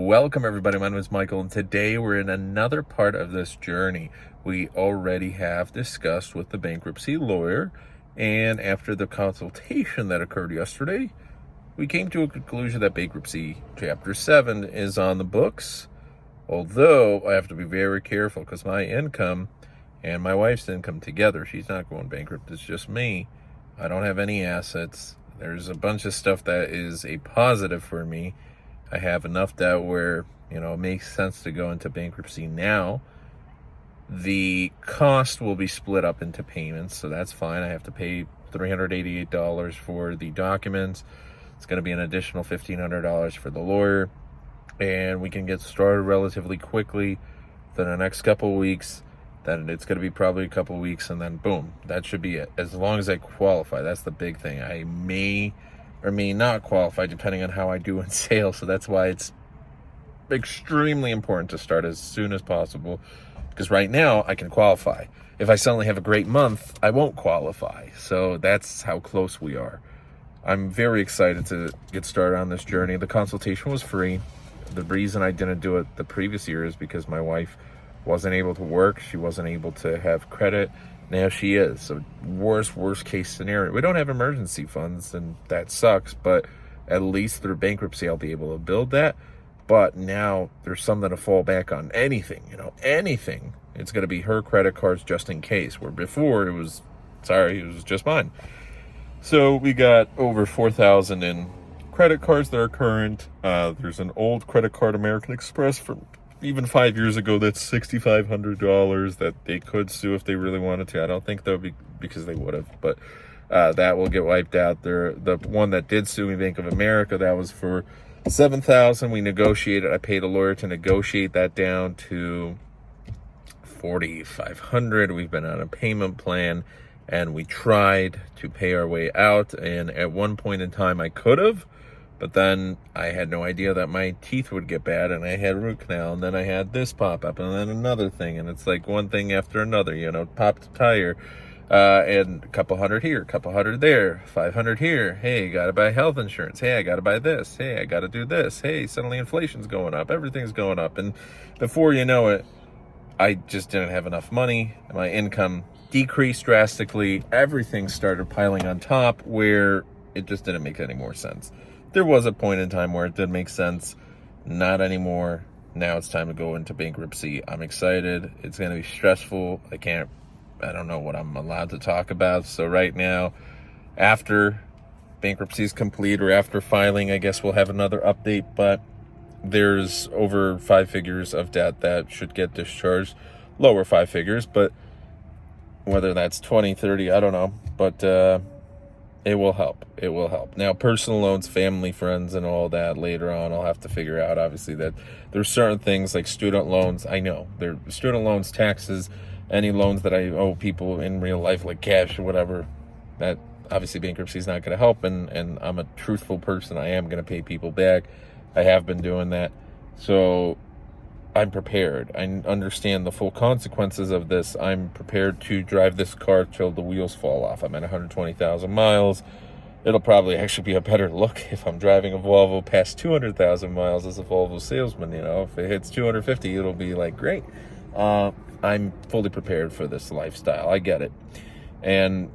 Welcome everybody, my name is Michael, and today we're in another part of this journey. We already have discussed with the bankruptcy lawyer, and after the consultation that occurred yesterday, we came to a conclusion that bankruptcy chapter 7 is on the books. Although I have to be very careful because my income and my wife's income together, she's not going bankrupt, it's just me. I don't have any assets. There's a bunch of stuff that is a positive for me. I have enough debt where, it makes sense to go into bankruptcy now. The cost will be split up into payments, so that's fine. I have to pay $388 for the documents. It's going to be an additional $1,500 for the lawyer, and we can get started relatively quickly. Then the next couple of weeks, then it's going to be probably a couple of weeks, and then boom, that should be it. As long as I qualify, that's the big thing. I may or may not qualify depending on how I do in sales. So that's why it's extremely important to start as soon as possible, because right now I can qualify. If I suddenly have a great month, I won't qualify. So that's how close we are. I'm very excited to get started on this journey. The consultation was free. The reason I didn't do it the previous year is because my wife wasn't able to work. She wasn't able to have credit. Now she is. So worst case scenario. We don't have emergency funds, and that sucks, but at least through bankruptcy I'll be able to build that. But now there's something to fall back on. Anything. It's going to be her credit cards just in case, where before it was just mine. So we got over 4,000 in credit cards that are current. There's an old credit card, American Express, from even 5 years ago, that's $6,500 that they could sue if they really wanted to. I don't think they'll be, because they would have, but that will get wiped out. The one that did sue me, Bank of America, that was for $7,000. We negotiated. I paid a lawyer to negotiate that down to $4,500. We've been on a payment plan, and we tried to pay our way out. And at one point in time, I could have. But then I had no idea that my teeth would get bad, and I had root canal, and then I had this pop up, and then another thing, and it's like one thing after another, popped a tire, and a couple hundred here, a couple hundred there, 500 here. Hey, gotta buy health insurance. Hey, I gotta buy this. Hey, I gotta do this. Hey, suddenly inflation's going up. Everything's going up. And before you know it, I just didn't have enough money. My income decreased drastically. Everything started piling on top where it just didn't make any more sense. There was a point in time where it did make sense. Not anymore. Now it's time to go into bankruptcy. I'm excited. It's going to be stressful. I don't know what I'm allowed to talk about. So right now, after bankruptcy is complete, or after filing, I guess we'll have another update. But there's over 5 figures of debt that should get discharged. Lower 5 figures, but whether that's 20, 30, I don't know. But it will help. It will help. Now, personal loans, family, friends, and all that later on, I'll have to figure out, obviously, that there's certain things like student loans. I know. They're student loans, taxes, any loans that I owe people in real life, like cash or whatever, that obviously bankruptcy is not going to help. And I'm a truthful person. I am going to pay people back. I have been doing that. So I'm prepared. I understand the full consequences of this. I'm prepared to drive this car till the wheels fall off. I'm at 120,000 miles. It'll probably actually be a better look if I'm driving a Volvo past 200,000 miles as a Volvo salesman. If it hits 250, it'll be like, great. I'm fully prepared for this lifestyle. I get it. And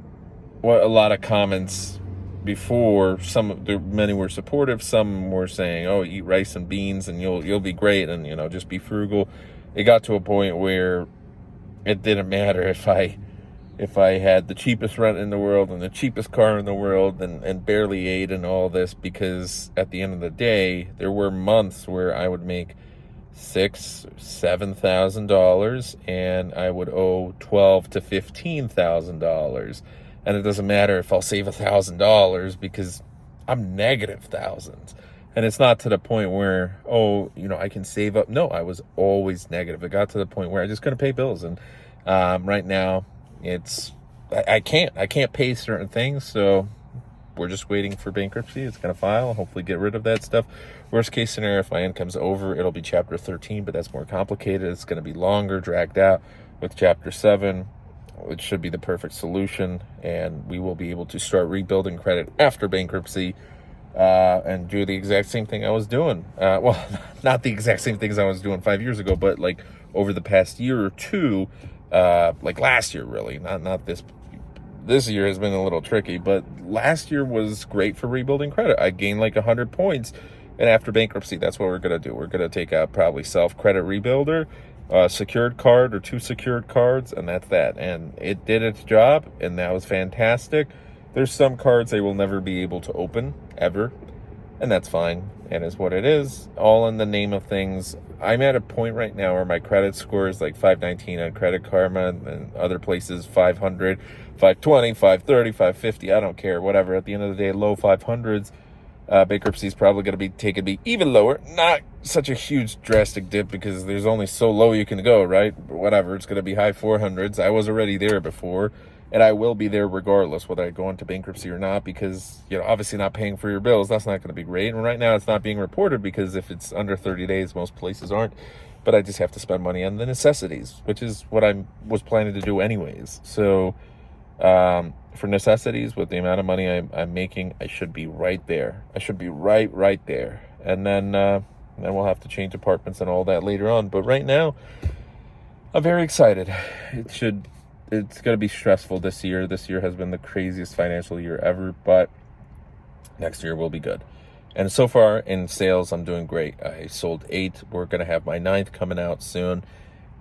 what a lot of comments before, many were supportive, some were saying, oh, eat rice and beans and you'll be great, and just be frugal. It got to a point where it didn't matter if I had the cheapest rent in the world and the cheapest car in the world and barely ate and all this, because at the end of the day, there were months where I would make $7,000 and I would owe $12,000 to $15,000. And it doesn't matter if I'll save $1,000 because I'm negative thousands. And it's not to the point where, I can save up. No, I was always negative. It got to the point where I just couldn't pay bills. And right now, I can't pay certain things. So we're just waiting for bankruptcy. It's going to file, hopefully get rid of that stuff. Worst case scenario, if my income's over, it'll be Chapter 13, but that's more complicated. It's going to be longer, dragged out. With Chapter 7, it should be the perfect solution, and we will be able to start rebuilding credit after bankruptcy and do the exact same thing I was doing. Well, not the exact same things I was doing 5 years ago, but like over the past year or two, like last year, really, not this. This year has been a little tricky, but last year was great for rebuilding credit. I gained like 100 points, and after bankruptcy, that's what we're gonna do. We're gonna take out probably self credit rebuilder, secured card or 2 secured cards, and that's that. And it did its job, and that was fantastic. There's some cards they will never be able to open ever, and that's fine. And is what it is, all in the name of things. I'm at a point right now where my credit score is like 519 on Credit Karma, and other places 500, 520, 530, 550. I don't care, whatever. At the end of the day, low 500s. Bankruptcy is probably going to be taking me even lower. Not such a huge drastic dip because there's only so low you can go, right? Whatever, it's going to be high 400s. I was already there before, and I will be there regardless whether I go into bankruptcy or not, because, you know, obviously not paying for your bills, that's not going to be great. And right now it's not being reported because if it's under 30 days, most places aren't. But I just have to spend money on the necessities, which is what I was planning to do anyways. So for necessities, with the amount of money I'm making, I should be right there. I should be right there. And then we'll have to change apartments and all that later on. But right now, I'm very excited. It's going to be stressful this year. This year has been the craziest financial year ever, but next year will be good. And so far in sales, I'm doing great. I sold 8. We're going to have my 9th coming out soon,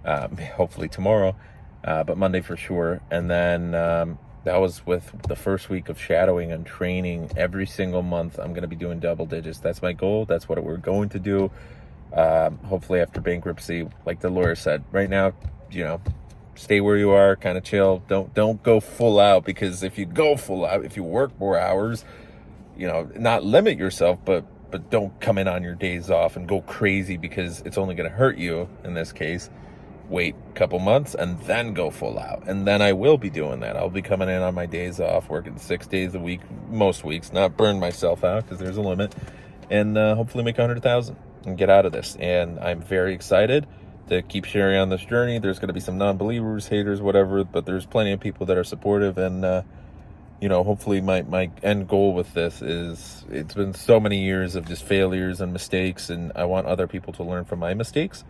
hopefully tomorrow, but Monday for sure. And then that was with the first week of shadowing and training. Every single month, I'm going to be doing double digits. That's my goal. That's what we're going to do. Hopefully after bankruptcy, like the lawyer said, right now, you know, stay where you are, kind of chill. Don't go full out, because if you go full out, if you work more hours, you know, not limit yourself, but don't come in on your days off and go crazy, because it's only going to hurt you in this case. Wait a couple months and then go full out. And then I will be doing that. I'll be coming in on my days off, working 6 days a week, most weeks, not burn myself out because there's a limit, and hopefully make 100,000 and get out of this. And I'm very excited to keep sharing on this journey. There's going to be some non-believers, haters, whatever, but there's plenty of people that are supportive. And you know, hopefully my end goal with this is, it's been so many years of just failures and mistakes, and I want other people to learn from my mistakes.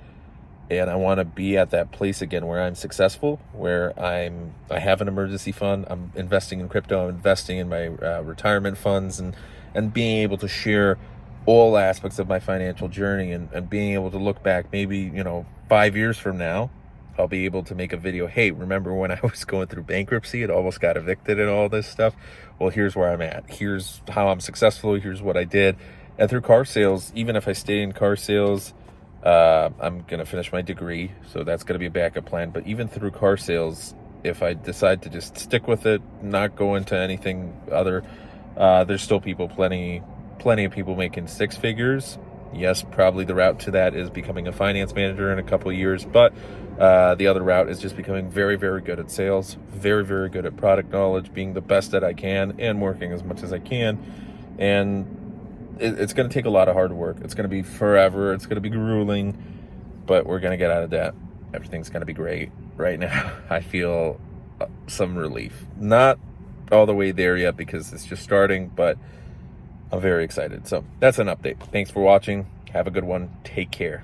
And I want to be at that place again where I'm successful, where I have an emergency fund, I'm investing in crypto, I'm investing in my retirement funds, and being able to share all aspects of my financial journey, and being able to look back, maybe, you know, 5 years from now, I'll be able to make a video. Hey, remember when I was going through bankruptcy and almost got evicted and all this stuff? Well, here's where I'm at. Here's how I'm successful. Here's what I did. And through car sales, even if I stay in car sales, I'm going to finish my degree, so that's going to be a backup plan. But even through car sales, if I decide to just stick with it, not go into anything other, there's still plenty of people making 6 figures. Yes, probably the route to that is becoming a finance manager in a couple of years, but the other route is just becoming very, very good at sales, very, very good at product knowledge, being the best that I can, and working as much as I can. And it's going to take a lot of hard work. It's going to be forever. It's going to be grueling, but we're going to get out of debt. Everything's going to be great. Right now, I feel some relief. Not all the way there yet because it's just starting, but I'm very excited. So that's an update. Thanks for watching. Have a good one. Take care.